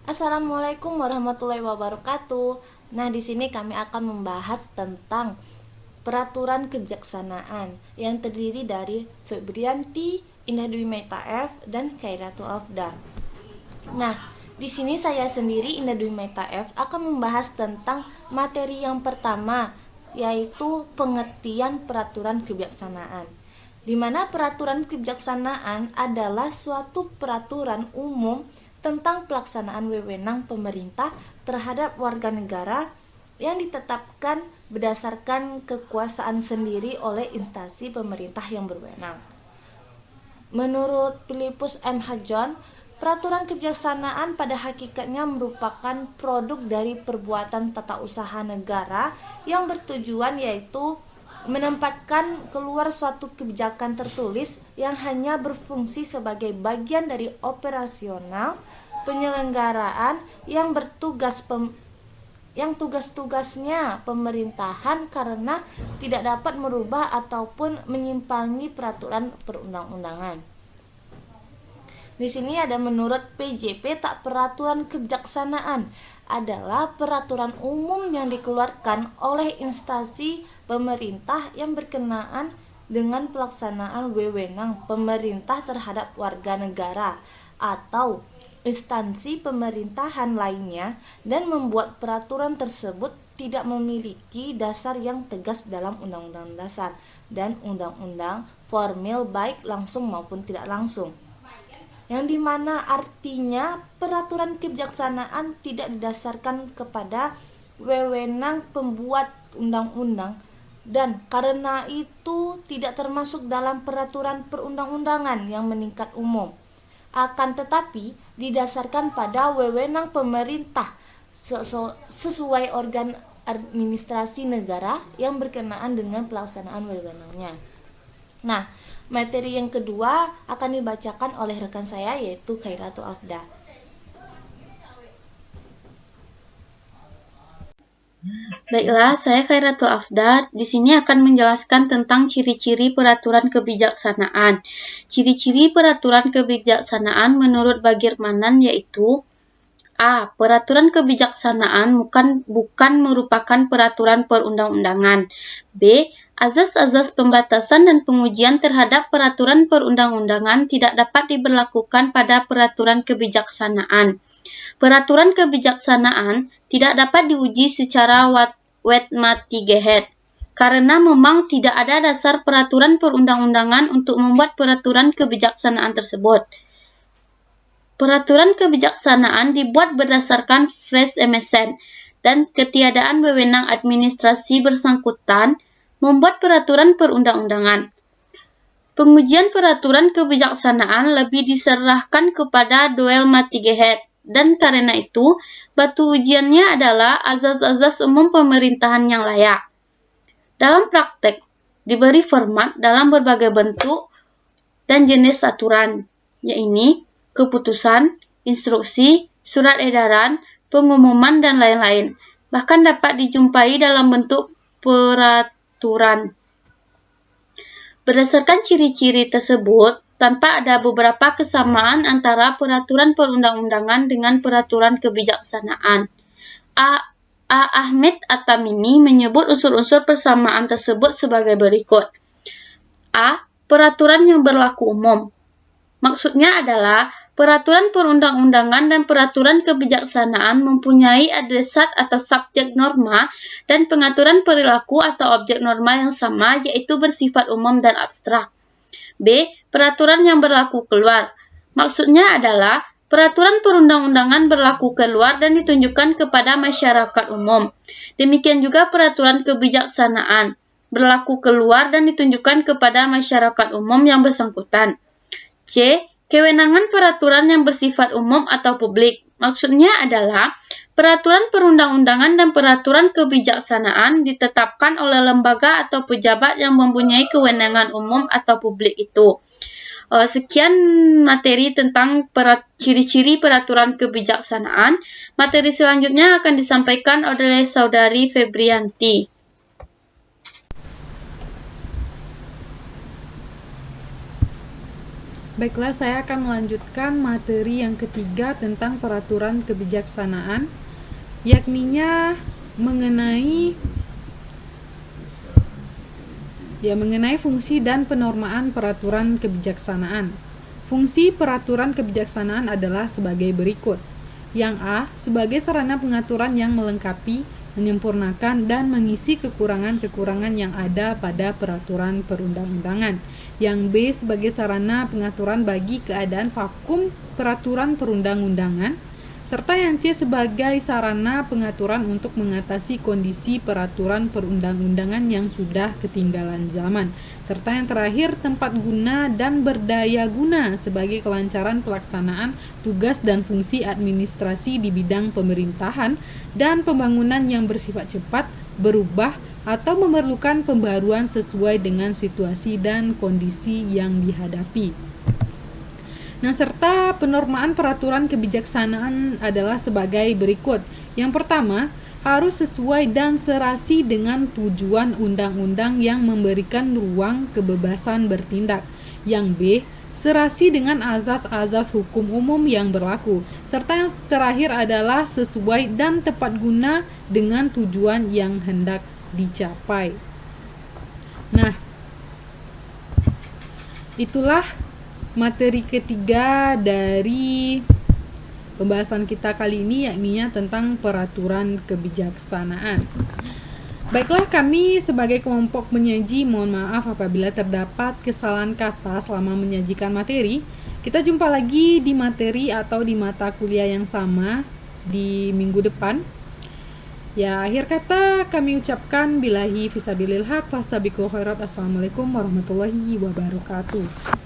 Assalamualaikum warahmatullahi wabarakatuh. Nah, di sini kami akan membahas tentang peraturan kebijaksanaan yang terdiri dari Febrianti, Indah Dwi Maitaef, dan Khairatul Afdal. Nah, di sini saya sendiri, Indah Dwi Maitaef, akan membahas tentang materi yang pertama, yaitu pengertian peraturan kebijaksanaan. Di mana peraturan kebijaksanaan adalah suatu peraturan umum tentang pelaksanaan wewenang pemerintah terhadap warga negara yang ditetapkan berdasarkan kekuasaan sendiri oleh instansi pemerintah yang berwenang. Menurut Philippus M. Hajon, peraturan kebijaksanaan pada hakikatnya merupakan produk dari perbuatan tata usaha negara yang bertujuan yaitu menempatkan keluar suatu kebijakan tertulis yang hanya berfungsi sebagai bagian dari operasional penyelenggaraan yang tugas-tugasnya pemerintahan karena tidak dapat merubah ataupun menyimpangi peraturan perundang-undangan. Di sini ada menurut PJP, tak peraturan kebijaksanaan adalah peraturan umum yang dikeluarkan oleh instansi pemerintah yang berkenaan dengan pelaksanaan wewenang pemerintah terhadap warga negara atau instansi pemerintahan lainnya dan membuat peraturan tersebut tidak memiliki dasar yang tegas dalam Undang-Undang Dasar dan Undang-Undang formil baik langsung maupun tidak langsung, yang dimana artinya peraturan kebijaksanaan tidak didasarkan kepada wewenang pembuat undang-undang dan karena itu tidak termasuk dalam peraturan perundang-undangan yang meningkat umum, akan tetapi didasarkan pada wewenang pemerintah sesuai organ administrasi negara yang berkenaan dengan pelaksanaan wewenangnya. Nah, materi yang kedua akan dibacakan oleh rekan saya yaitu Khairatul Afdal. Baiklah, saya Khairatul Afdal. Di sini akan menjelaskan tentang ciri-ciri peraturan kebijaksanaan. Ciri-ciri peraturan kebijaksanaan menurut Bagirmanan yaitu: A. Peraturan kebijaksanaan bukan merupakan peraturan perundang-undangan. B. Azas-azas pembatasan dan pengujian terhadap peraturan perundang-undangan tidak dapat diberlakukan pada peraturan kebijaksanaan. Peraturan kebijaksanaan tidak dapat diuji secara wet-matigehet karena memang tidak ada dasar peraturan perundang-undangan untuk membuat peraturan kebijaksanaan tersebut. Peraturan kebijaksanaan dibuat berdasarkan fresh MSN dan ketiadaan wewenang administrasi bersangkutan membuat peraturan perundang-undangan. Pengujian peraturan kebijaksanaan lebih diserahkan kepada Doel Matigehet dan karena itu batu ujiannya adalah azas-azas umum pemerintahan yang layak. Dalam praktek, diberi format dalam berbagai bentuk dan jenis aturan, yaitu keputusan, instruksi, surat edaran, pengumuman, dan lain-lain. Bahkan dapat dijumpai dalam bentuk peraturan. Berdasarkan ciri-ciri tersebut, tanpa ada beberapa kesamaan antara peraturan perundang-undangan dengan peraturan kebijaksanaan. A. Ahmed At-Tamimi menyebut unsur-unsur persamaan tersebut sebagai berikut. A. Peraturan yang berlaku umum. Maksudnya adalah peraturan perundang-undangan dan peraturan kebijaksanaan mempunyai adresat atau subjek norma dan pengaturan perilaku atau objek norma yang sama, yaitu bersifat umum dan abstrak. B. Peraturan yang berlaku keluar. Maksudnya adalah peraturan perundang-undangan berlaku keluar dan ditunjukkan kepada masyarakat umum. Demikian juga peraturan kebijaksanaan berlaku keluar dan ditunjukkan kepada masyarakat umum yang bersangkutan. C. Kewenangan peraturan yang bersifat umum atau publik. Maksudnya adalah peraturan perundang-undangan dan peraturan kebijaksanaan ditetapkan oleh lembaga atau pejabat yang mempunyai kewenangan umum atau publik itu. Sekian materi tentang ciri-ciri peraturan kebijaksanaan. Materi selanjutnya akan disampaikan oleh Saudari Febrianti. Baiklah, saya akan melanjutkan materi yang ketiga tentang peraturan kebijaksanaan, yakninya mengenai fungsi dan penormaan peraturan kebijaksanaan. Fungsi peraturan kebijaksanaan adalah sebagai berikut. Yang A, sebagai sarana pengaturan yang melengkapi, menyempurnakan, dan mengisi kekurangan-kekurangan yang ada pada peraturan perundang-undangan. Yang B, sebagai sarana pengaturan bagi keadaan vakum peraturan perundang-undangan. Serta yang C, sebagai sarana pengaturan untuk mengatasi kondisi peraturan perundang-undangan yang sudah ketinggalan zaman. Serta yang terakhir, tempat guna dan berdaya guna sebagai kelancaran pelaksanaan tugas dan fungsi administrasi di bidang pemerintahan dan pembangunan yang bersifat cepat, berubah, atau memerlukan pembaruan sesuai dengan situasi dan kondisi yang dihadapi. Nah, serta penormaan peraturan kebijaksanaan adalah sebagai berikut. Yang pertama, harus sesuai dan serasi dengan tujuan undang-undang yang memberikan ruang kebebasan bertindak. Yang B, serasi dengan azas-azas hukum umum yang berlaku. Serta yang terakhir adalah sesuai dan tepat guna dengan tujuan yang hendak dicapai. Nah, itulah materi ketiga dari pembahasan kita kali ini, yakni tentang peraturan kebijaksanaan. Baiklah, kami sebagai kelompok penyaji mohon maaf apabila terdapat kesalahan kata selama menyajikan materi. Kita jumpa lagi di materi atau di mata kuliah yang sama di minggu depan. Ya, akhir kata kami ucapkan billahi fisabilil haq fastabiqul khairat. Assalamualaikum warahmatullahi wabarakatuh.